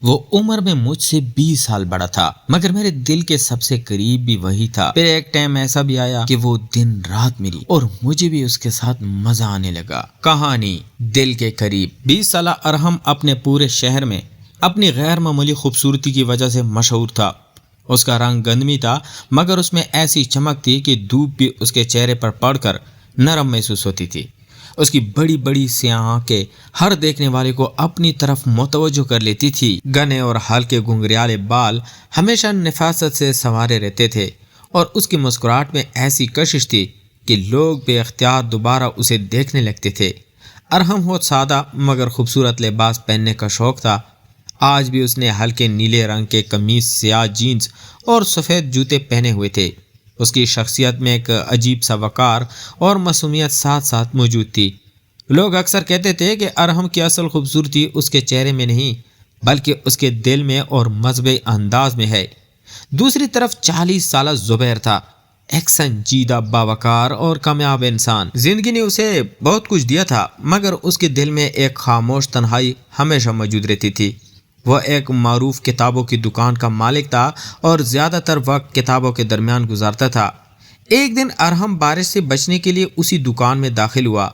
وہ عمر میں مجھ سے 20 سال بڑا تھا، مگر میرے دل کے سب سے قریب بھی وہی تھا۔ پھر ایک ٹائم ایسا بھی آیا کہ وہ دن رات ملی اور مجھے بھی اس کے ساتھ مزہ آنے لگا۔ کہانی دل کے قریب۔ 20 سالہ ارحم اپنے پورے شہر میں اپنی غیر معمولی خوبصورتی کی وجہ سے مشہور تھا۔ اس کا رنگ گندمی تھا، مگر اس میں ایسی چمک تھی کہ دھوپ بھی اس کے چہرے پر پڑ کر نرم محسوس ہوتی تھی۔ اس کی بڑی بڑی سیاہ آنکھیں ہر دیکھنے والے کو اپنی طرف متوجہ کر لیتی تھی۔ گھنے اور ہلکے گھنگریالے بال ہمیشہ نفاست سے سنوارے رہتے تھے اور اس کی مسکراہٹ میں ایسی کشش تھی کہ لوگ بے اختیار دوبارہ اسے دیکھنے لگتے تھے۔ ارحم بہت سادہ مگر خوبصورت لباس پہننے کا شوق تھا۔ آج بھی اس نے ہلکے نیلے رنگ کے قمیص، سیاہ جینز اور سفید جوتے پہنے ہوئے تھے۔ اس کی شخصیت میں ایک عجیب سا وقار اور معصومیت ساتھ ساتھ موجود تھی۔ لوگ اکثر کہتے تھے کہ ارحم کی اصل خوبصورتی اس کے چہرے میں نہیں بلکہ اس کے دل میں اور مذہبی انداز میں ہے۔ دوسری طرف 40 سالہ زبیر تھا، ایک سنجیدہ، باوقار اور کامیاب انسان۔ زندگی نے اسے بہت کچھ دیا تھا، مگر اس کے دل میں ایک خاموش تنہائی ہمیشہ موجود رہتی تھی۔ وہ ایک معروف کتابوں کی دکان کا مالک تھا اور زیادہ تر وقت کتابوں کے درمیان گزارتا تھا۔ ایک دن ارحم بارش سے بچنے کے لیے اسی دکان میں داخل ہوا۔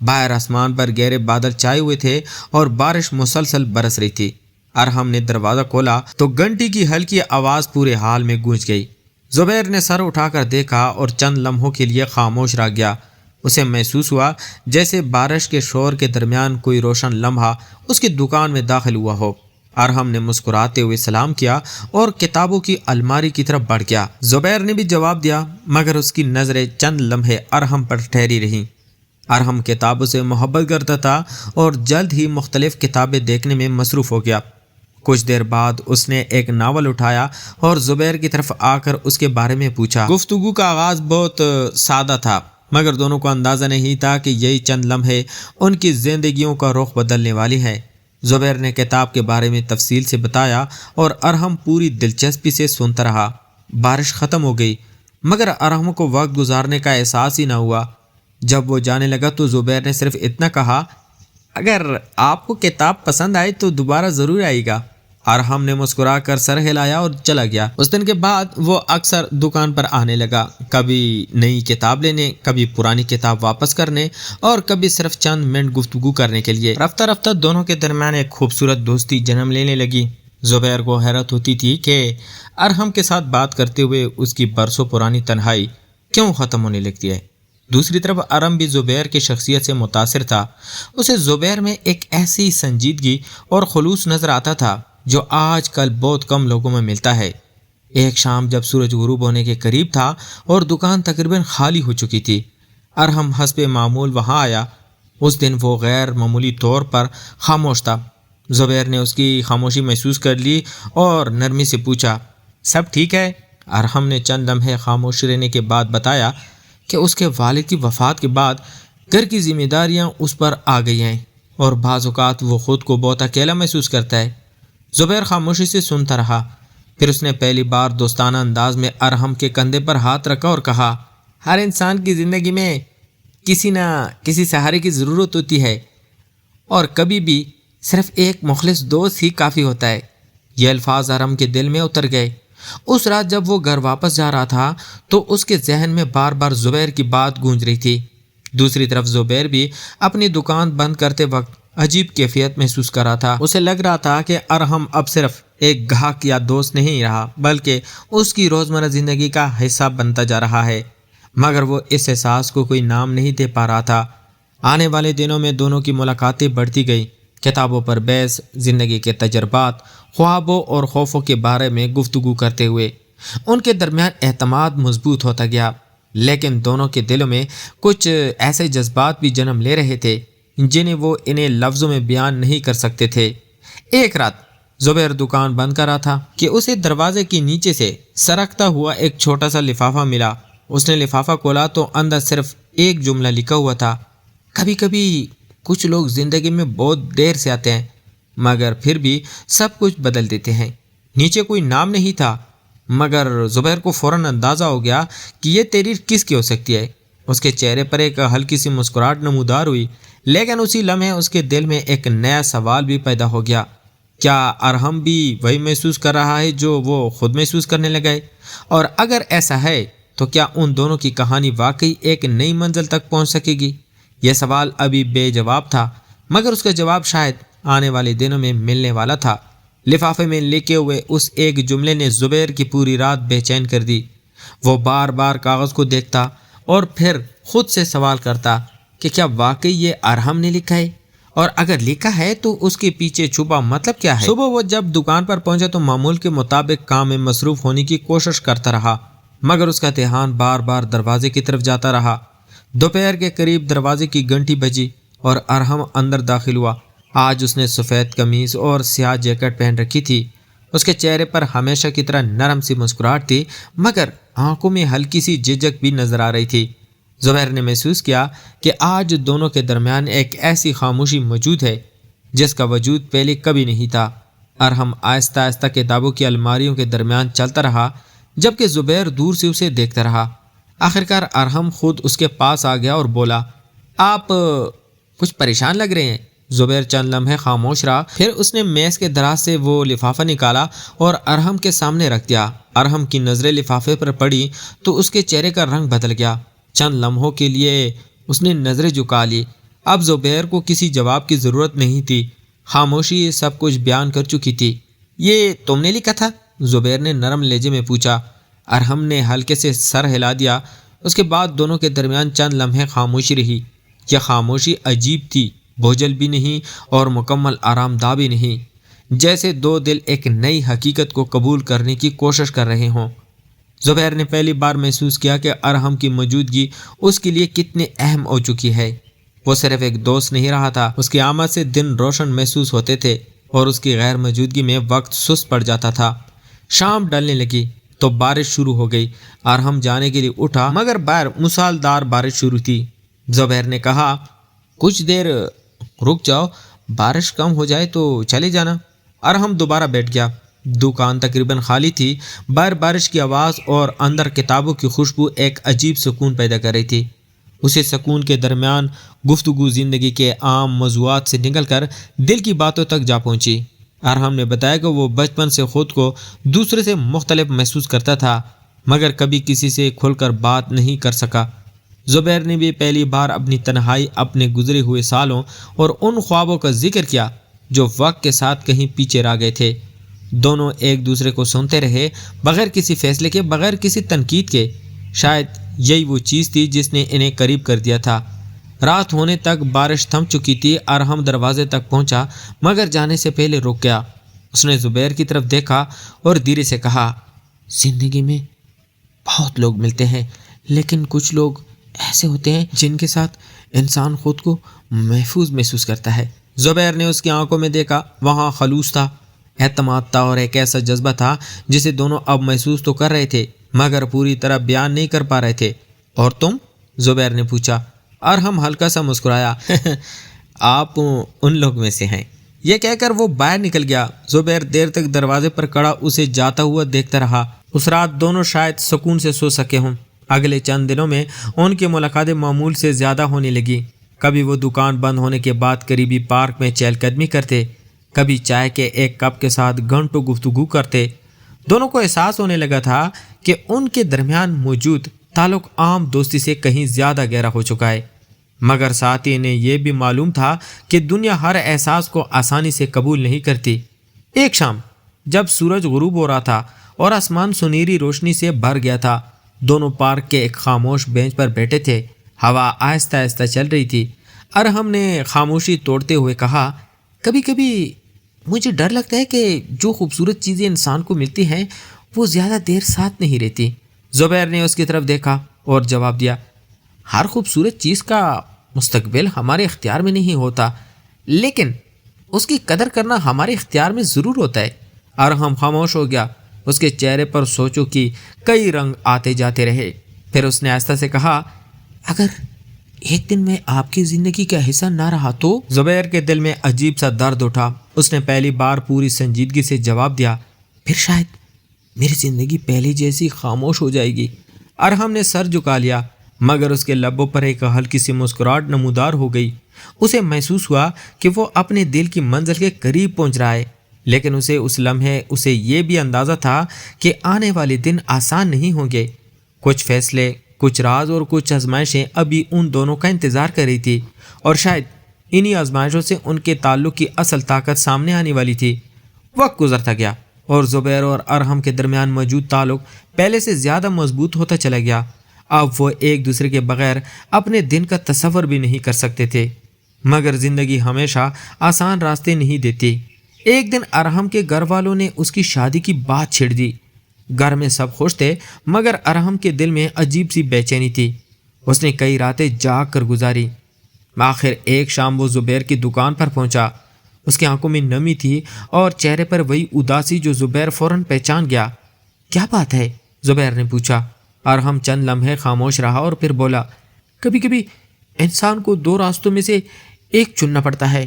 باہر آسمان پر گہرے بادل چھائے ہوئے تھے اور بارش مسلسل برس رہی تھی۔ ارحم نے دروازہ کھولا تو گھنٹی کی ہلکی آواز پورے حال میں گونج گئی۔ زبیر نے سر اٹھا کر دیکھا اور چند لمحوں کے لیے خاموش رہ گیا۔ اسے محسوس ہوا جیسے بارش کے شور کے درمیان کوئی روشن لمحہ اس کی دکان میں داخل ہوا ہو۔ ارحم نے مسکراتے ہوئے سلام کیا اور کتابوں کی الماری کی طرف بڑھ گیا۔ زبیر نے بھی جواب دیا، مگر اس کی نظریں چند لمحے ارحم پر ٹھہری رہیں۔ ارحم کتابوں سے محبت کرتا تھا اور جلد ہی مختلف کتابیں دیکھنے میں مصروف ہو گیا۔ کچھ دیر بعد اس نے ایک ناول اٹھایا اور زبیر کی طرف آ کر اس کے بارے میں پوچھا۔ گفتگو کا آغاز بہت سادہ تھا، مگر دونوں کو اندازہ نہیں تھا کہ یہی چند لمحے ان کی زندگیوں کا رخ بدلنے والی ہیں۔ زبیر نے کتاب کے بارے میں تفصیل سے بتایا اور ارحم پوری دلچسپی سے سنتا رہا۔ بارش ختم ہو گئی، مگر ارحم کو وقت گزارنے کا احساس ہی نہ ہوا۔ جب وہ جانے لگا تو زبیر نے صرف اتنا کہا، اگر آپ کو کتاب پسند آئے تو دوبارہ ضرور آئے گا۔ ارحم نے مسکرا کر سر ہلایا اور چلا گیا۔ اس دن کے بعد وہ اکثر دکان پر آنے لگا، کبھی نئی کتاب لینے، کبھی پرانی کتاب واپس کرنے اور کبھی صرف چند منٹ گفتگو کرنے کے لیے۔ رفتہ رفتہ دونوں کے درمیان ایک خوبصورت دوستی جنم لینے لگی۔ زبیر کو حیرت ہوتی تھی کہ ارحم کے ساتھ بات کرتے ہوئے اس کی برسوں پرانی تنہائی کیوں ختم ہونے لگتی ہے۔ دوسری طرف ارحم بھی زبیر کی شخصیت سے متاثر تھا۔ اسے زبیر میں ایک ایسی سنجیدگی اور خلوص نظر آتا تھا جو آج کل بہت کم لوگوں میں ملتا ہے۔ ایک شام جب سورج غروب ہونے کے قریب تھا اور دکان تقریباً خالی ہو چکی تھی، ارحم حسب معمول وہاں آیا۔ اس دن وہ غیر معمولی طور پر خاموش تھا۔ زبیر نے اس کی خاموشی محسوس کر لی اور نرمی سے پوچھا، سب ٹھیک ہے؟ ارحم نے چند لمحے خاموش رہنے کے بعد بتایا کہ اس کے والد کی وفات کے بعد گھر کی ذمہ داریاں اس پر آ گئی ہیں اور بعض اوقات وہ خود کو بہت اکیلا محسوس کرتا ہے۔ زبیر خاموشی سے سنتا رہا، پھر اس نے پہلی بار دوستانہ انداز میں ارحم کے کندھے پر ہاتھ رکھا اور کہا، ہر انسان کی زندگی میں کسی نہ کسی سہارے کی ضرورت ہوتی ہے اور کبھی بھی صرف ایک مخلص دوست ہی کافی ہوتا ہے۔ یہ الفاظ ارحم کے دل میں اتر گئے۔ اس رات جب وہ گھر واپس جا رہا تھا تو اس کے ذہن میں بار بار زبیر کی بات گونج رہی تھی۔ دوسری طرف زبیر بھی اپنی دکان بند کرتے وقت عجیب کیفیت محسوس کر رہا تھا۔ اسے لگ رہا تھا کہ ارحم اب صرف ایک گاہک یا دوست نہیں رہا بلکہ اس کی روزمرہ زندگی کا حصہ بنتا جا رہا ہے، مگر وہ اس احساس کو کوئی نام نہیں دے پا رہا تھا۔ آنے والے دنوں میں دونوں کی ملاقاتیں بڑھتی گئیں، کتابوں پر بحث، زندگی کے تجربات، خوابوں اور خوفوں کے بارے میں گفتگو کرتے ہوئے ان کے درمیان اعتماد مضبوط ہوتا گیا۔ لیکن دونوں کے دلوں میں کچھ ایسے جذبات بھی جنم لے رہے تھے جنہیں وہ انہیں لفظوں میں بیان نہیں کر سکتے تھے۔ ایک رات زبیر دکان بند کر رہا تھا کہ اسے دروازے کے نیچے سے سرکتا ہوا ایک چھوٹا سا لفافہ ملا۔ اس نے لفافہ کھولا تو اندر صرف ایک جملہ لکھا ہوا تھا، کبھی کبھی کچھ لوگ زندگی میں بہت دیر سے آتے ہیں مگر پھر بھی سب کچھ بدل دیتے ہیں۔ نیچے کوئی نام نہیں تھا، مگر زبیر کو فوراً اندازہ ہو گیا کہ یہ تحریر کس کی ہو سکتی ہے۔ اس کے چہرے پر ایک ہلکی سی مسکراہٹ نمودار ہوئی، لیکن اسی لمحے اس کے دل میں ایک نیا سوال بھی پیدا ہو گیا، کیا ارحم بھی وہی محسوس کر رہا ہے جو وہ خود محسوس کرنے لگا ہے؟ اور اگر ایسا ہے تو کیا ان دونوں کی کہانی واقعی ایک نئی منزل تک پہنچ سکے گی؟ یہ سوال ابھی بے جواب تھا، مگر اس کا جواب شاید آنے والے دنوں میں ملنے والا تھا۔ لفافے میں لکھے ہوئے اس ایک جملے نے زبیر کی پوری رات بے چین کر دی۔ وہ بار بار کاغذ کو دیکھتا اور پھر خود سے سوال کرتا کہ کیا واقعی یہ ارحم نے لکھا ہے، اور اگر لکھا ہے تو اس کے پیچھے چھپا مطلب کیا ہے؟ صبح وہ جب دکان پر پہنچا تو معمول کے مطابق کام میں مصروف ہونے کی کوشش کرتا رہا، مگر اس کا دھیان بار بار دروازے کی طرف جاتا رہا۔ دوپہر کے قریب دروازے کی گھنٹی بجی اور ارحم اندر داخل ہوا۔ آج اس نے سفید قمیص اور سیاہ جیکٹ پہن رکھی تھی۔ اس کے چہرے پر ہمیشہ کی طرح نرم سی مسکراہٹ تھی، مگر آنکھوں میں ہلکی سی جھجک بھی نظر آ رہی تھی۔ زبیر نے محسوس کیا کہ آج دونوں کے درمیان ایک ایسی خاموشی موجود ہے جس کا وجود پہلے کبھی نہیں تھا۔ ارحم آہستہ آہستہ کتابوں کی الماریوں کے درمیان چلتا رہا، جبکہ زبیر دور سے اسے دیکھتا رہا۔ آخرکار ارحم خود اس کے پاس آ گیا اور بولا، آپ کچھ پریشان لگ رہے ہیں۔ زبیر چند لمحے خاموش رہا، پھر اس نے میز کے دراز سے وہ لفافہ نکالا اور ارحم کے سامنے رکھ دیا۔ ارحم کی نظریں لفافے پر پڑی تو اس کے چہرے کا رنگ بدل گیا۔ چند لمحوں کے لیے اس نے نظریں جھکا لی۔ اب زبیر کو کسی جواب کی ضرورت نہیں تھی، خاموشی سب کچھ بیان کر چکی تھی۔ یہ تم نے لکھا تھا؟ زبیر نے نرم لہجے میں پوچھا۔ ارحم نے ہلکے سے سر ہلا دیا۔ اس کے بعد دونوں کے درمیان چند لمحے خاموشی رہی۔ یہ خاموشی عجیب تھی، بوجھل بھی نہیں اور مکمل آرام دہ بھی نہیں، جیسے دو دل ایک نئی حقیقت کو قبول کرنے کی کوشش کر رہے ہوں۔ زبیر نے پہلی بار محسوس کیا کہ ارحم کی موجودگی اس کے لیے کتنی اہم ہو چکی ہے۔ وہ صرف ایک دوست نہیں رہا تھا، اس کی آمد سے دن روشن محسوس ہوتے تھے اور اس کی غیر موجودگی میں وقت سست پڑ جاتا تھا۔ شام ڈلنے لگی تو بارش شروع ہو گئی۔ ارحم جانے کے لیے اٹھا، مگر باہر موسلادھار بارش شروع تھی۔ زبیر نے کہا، کچھ دیر رک جاؤ، بارش کم ہو جائے تو چلے جانا۔ ارحم دوبارہ بیٹھ گیا۔ دکان تقریباً خالی تھی، باہر بارش کی آواز اور اندر کتابوں کی خوشبو ایک عجیب سکون پیدا کر رہی تھی۔ اسی سکون کے درمیان گفتگو زندگی کے عام موضوعات سے نکل کر دل کی باتوں تک جا پہنچی۔ ارحم نے بتایا کہ وہ بچپن سے خود کو دوسرے سے مختلف محسوس کرتا تھا، مگر کبھی کسی سے کھل کر بات نہیں کر سکا۔ زبیر نے بھی پہلی بار اپنی تنہائی، اپنے گزرے ہوئے سالوں اور ان خوابوں کا ذکر کیا جو وقت کے ساتھ کہیں پیچھے رہ گئے تھے۔ دونوں ایک دوسرے کو سنتے رہے، بغیر کسی فیصلے کے، بغیر کسی تنقید کے۔ شاید یہی وہ چیز تھی جس نے انہیں قریب کر دیا تھا۔ رات ہونے تک بارش تھم چکی تھی۔ ارحم دروازے تک پہنچا، مگر جانے سے پہلے رک گیا۔ اس نے زبیر کی طرف دیکھا اور دھیرے سے کہا، زندگی میں بہت لوگ ملتے ہیں، لیکن کچھ لوگ ایسے ہوتے ہیں جن کے ساتھ انسان خود کو محفوظ محسوس کرتا ہے۔ زبیر نے اس کی آنکھوں میں دیکھا، وہاں خلوص تھا، اعتماد تھا اور ایک ایسا جذبہ تھا جسے دونوں اب محسوس تو کر رہے تھے مگر پوری طرح بیان نہیں کر پا رہے تھے۔ اور تم؟ زبیر نے پوچھا۔ ارحم ہلکا سا مسکرایا، آپ ان لوگ میں سے ہیں۔ یہ کہہ کر وہ باہر نکل گیا۔ زبیر دیر تک دروازے پر کھڑا اسے جاتا ہوا دیکھتا رہا۔ اس رات دونوں شاید سکون سے سو سکے ہوں۔ اگلے چند دنوں میں ان کی ملاقاتیں معمول سے زیادہ ہونے لگی۔ کبھی وہ دکان بند ہونے کے بعد قریبی پارک میں چہل قدمی کرتے، کبھی چائے کے ایک کپ کے ساتھ گھنٹوں گفتگو کرتے۔ دونوں کو احساس ہونے لگا تھا کہ ان کے درمیان موجود تعلق عام دوستی سے کہیں زیادہ گہرا ہو چکا ہے، مگر ساتھ ہی انہیں یہ بھی معلوم تھا کہ دنیا ہر احساس کو آسانی سے قبول نہیں کرتی۔ ایک شام جب سورج غروب ہو رہا تھا اور آسمان سنہری روشنی سے بھر گیا تھا، دونوں پارک کے ایک خاموش بینچ پر بیٹھے تھے۔ ہوا آہستہ آہستہ چل رہی تھی۔ ارحم نے خاموشی توڑتے ہوئے کہا، کبھی کبھی مجھے ڈر لگتا ہے کہ جو خوبصورت چیزیں انسان کو ملتی ہیں وہ زیادہ دیر ساتھ نہیں رہتی۔ زبیر نے اس کی طرف دیکھا اور جواب دیا، ہر خوبصورت چیز کا مستقبل ہمارے اختیار میں نہیں ہوتا، لیکن اس کی قدر کرنا ہمارے اختیار میں ضرور ہوتا ہے۔ ارحم خاموش ہو گیا۔ اس کے چہرے پر سوچوں کی کئی رنگ آتے جاتے رہے۔ پھر اس نے آہستہ سے کہا، اگر ایک دن میں آپ کی زندگی کا حصہ نہ رہا تو؟ زبیر کے دل میں عجیب سا درد اٹھا۔ اس نے پہلی بار پوری سنجیدگی سے جواب دیا، پھر شاید میری زندگی پہلے جیسی خاموش ہو جائے گی۔ ارحم نے سر جھکا لیا، مگر اس کے لبوں پر ایک ہلکی سی مسکراہٹ نمودار ہو گئی۔ اسے محسوس ہوا کہ وہ اپنے دل کی منزل کے قریب پہنچ رہا ہے۔ لیکن اسے اس لمحے اسے یہ بھی اندازہ تھا کہ آنے والے دن آسان نہیں ہوں گے۔ کچھ فیصلے، کچھ راز اور کچھ آزمائشیں ابھی ان دونوں کا انتظار کر رہی تھی، اور شاید انہی آزمائشوں سے ان کے تعلق کی اصل طاقت سامنے آنے والی تھی۔ وقت گزرتا گیا اور زبیر اور ارحم کے درمیان موجود تعلق پہلے سے زیادہ مضبوط ہوتا چلا گیا۔ اب وہ ایک دوسرے کے بغیر اپنے دن کا تصور بھی نہیں کر سکتے تھے، مگر زندگی ہمیشہ آسان راستے نہیں دیتی۔ ایک دن ارحم کے گھر والوں نے اس کی شادی کی بات چھیڑ دی۔ گھر میں سب خوش تھے، مگر ارحم کے دل میں عجیب سی بے چینی تھی۔ اس نے کئی راتیں جاگ کر گزاری۔ آخر ایک شام وہ زبیر کی دکان پر پہنچا۔ اس کی آنکھوں میں نمی تھی اور چہرے پر وہی اداسی جو زبیر فوراً پہچان گیا۔ کیا بات ہے؟ زبیر نے پوچھا۔ ارحم چند لمحے خاموش رہا اور پھر بولا، کبھی کبھی انسان کو دو راستوں میں سے ایک چننا پڑتا ہے،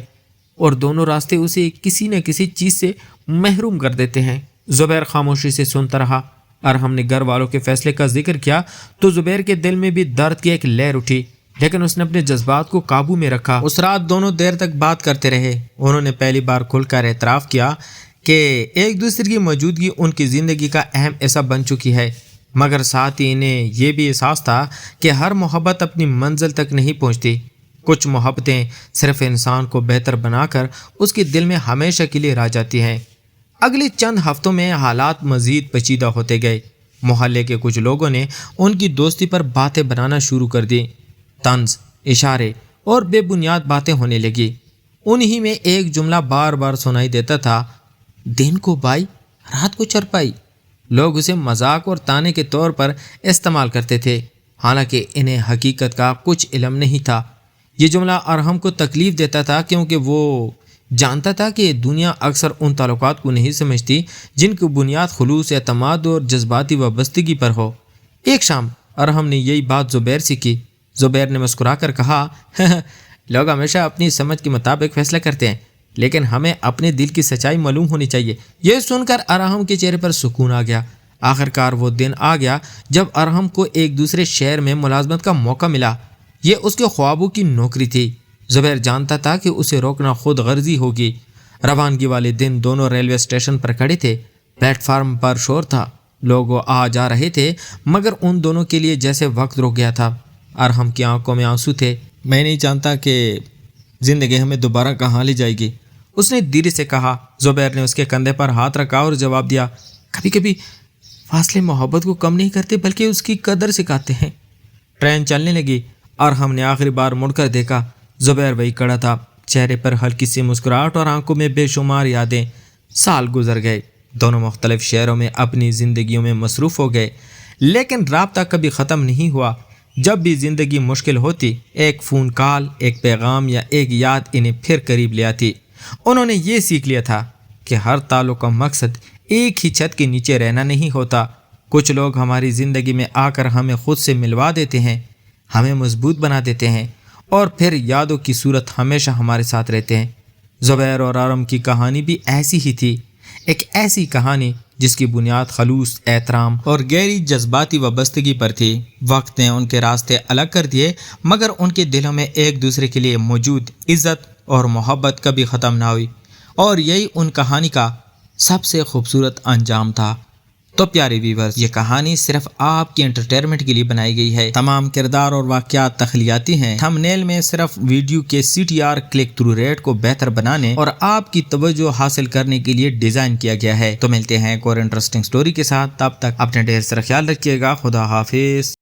اور دونوں راستے اسے کسی نہ کسی چیز سے محروم کر دیتے ہیں۔ زبیر خاموشی سے سنتا رہا۔ ارحم نے گھر والوں کے فیصلے کا ذکر کیا تو زبیر کے دل میں بھی درد کی ایک لہر اٹھی، لیکن اس نے اپنے جذبات کو قابو میں رکھا۔ اس رات دونوں دیر تک بات کرتے رہے۔ انہوں نے پہلی بار کھل کر اعتراف کیا کہ ایک دوسرے کی موجودگی ان کی زندگی کا اہم حصہ بن چکی ہے، مگر ساتھ ہی انہیں یہ بھی احساس تھا کہ ہر محبت اپنی منزل تک نہیں پہنچتی۔ کچھ محبتیں صرف انسان کو بہتر بنا کر اس کے دل میں ہمیشہ کے لیے رہ جاتی ہیں۔ اگلے چند ہفتوں میں حالات مزید پیچیدہ ہوتے گئے۔ محلے کے کچھ لوگوں نے ان کی دوستی پر باتیں بنانا شروع کر دی۔ طنز، اشارے اور بے بنیاد باتیں ہونے لگی۔ انہی میں ایک جملہ بار بار سنائی دیتا تھا، دن کو بائی، رات کو چرپائی۔ لوگ اسے مذاق اور طعنے کے طور پر استعمال کرتے تھے، حالانکہ انہیں حقیقت کا کچھ علم نہیں تھا۔ یہ جملہ ارحم کو تکلیف دیتا تھا، کیونکہ وہ جانتا تھا کہ دنیا اکثر ان تعلقات کو نہیں سمجھتی جن کی بنیاد خلوص، اعتماد اور جذباتی وابستگی پر ہو۔ ایک شام ارحم نے یہی بات زبیر سے کی۔ زبیر نے مسکرا کر کہا، لوگ ہمیشہ اپنی سمجھ کے مطابق فیصلہ کرتے ہیں، لیکن ہمیں اپنے دل کی سچائی معلوم ہونی چاہیے۔ یہ سن کر ارحم کے چہرے پر سکون آ گیا۔ آخرکار وہ دن آ گیا جب ارحم کو ایک دوسرے شہر میں ملازمت کا موقع ملا۔ یہ اس کے خوابوں کی نوکری تھی۔ زبیر جانتا تھا کہ اسے روکنا خود غرضی ہوگی۔ روانگی والے دن دونوں ریلوے اسٹیشن پر کھڑے تھے۔ پلیٹ فارم پر شور تھا، لوگ آ جا رہے تھے، مگر ان دونوں کے لیے جیسے وقت رک گیا تھا۔ ارحم کی آنکھوں میں آنسو تھے۔ میں نہیں جانتا کہ زندگی ہمیں دوبارہ کہاں لے جائے گی، اس نے دھیرے سے کہا۔ زبیر نے اس کے کندھے پر ہاتھ رکھا اور جواب دیا، کبھی کبھی فاصلے محبت کو کم نہیں کرتے بلکہ اس کی قدر سکھاتے ہیں۔ ٹرین چلنے لگی۔ ارحم نے آخری بار مڑ کر دیکھا، زبیر وہی کھڑا تھا، چہرے پر ہلکی سی مسکراہٹ اور آنکھوں میں بے شمار یادیں۔ سال گزر گئے، دونوں مختلف شہروں میں اپنی زندگیوں میں مصروف ہو گئے، لیکن رابطہ کبھی ختم نہیں ہوا۔ جب بھی زندگی مشکل ہوتی، ایک فون کال، ایک پیغام یا ایک یاد انہیں پھر قریب لے آتی۔ انہوں نے یہ سیکھ لیا تھا کہ ہر تعلق کا مقصد ایک ہی چھت کے نیچے رہنا نہیں ہوتا۔ کچھ لوگ ہماری زندگی میں آ کر ہمیں خود سے ملوا دیتے ہیں، ہمیں مضبوط بنا دیتے ہیں، اور پھر یادوں کی صورت ہمیشہ ہمارے ساتھ رہتے ہیں۔ زبیر اور ارحم کی کہانی بھی ایسی ہی تھی، ایک ایسی کہانی جس کی بنیاد خلوص، احترام اور گہری جذباتی وابستگی پر تھی۔ وقت نے ان کے راستے الگ کر دیے، مگر ان کے دلوں میں ایک دوسرے کے لیے موجود عزت اور محبت کبھی ختم نہ ہوئی، اور یہی ان کہانی کا سب سے خوبصورت انجام تھا۔ تو پیارے ویورز، یہ کہانی صرف آپ کی انٹرٹینمنٹ کے لیے بنائی گئی ہے۔ تمام کردار اور واقعات تخیلیاتی ہیں۔ تھم نیل میں صرف ویڈیو کے CTR کلک تھرو ریٹ کو بہتر بنانے اور آپ کی توجہ حاصل کرنے کے لیے ڈیزائن کیا گیا ہے۔ تو ملتے ہیں ایک اور انٹرسٹنگ سٹوری کے ساتھ، تب تک اپنے ڈھیر سارا خیال رکھیے گا۔ خدا حافظ۔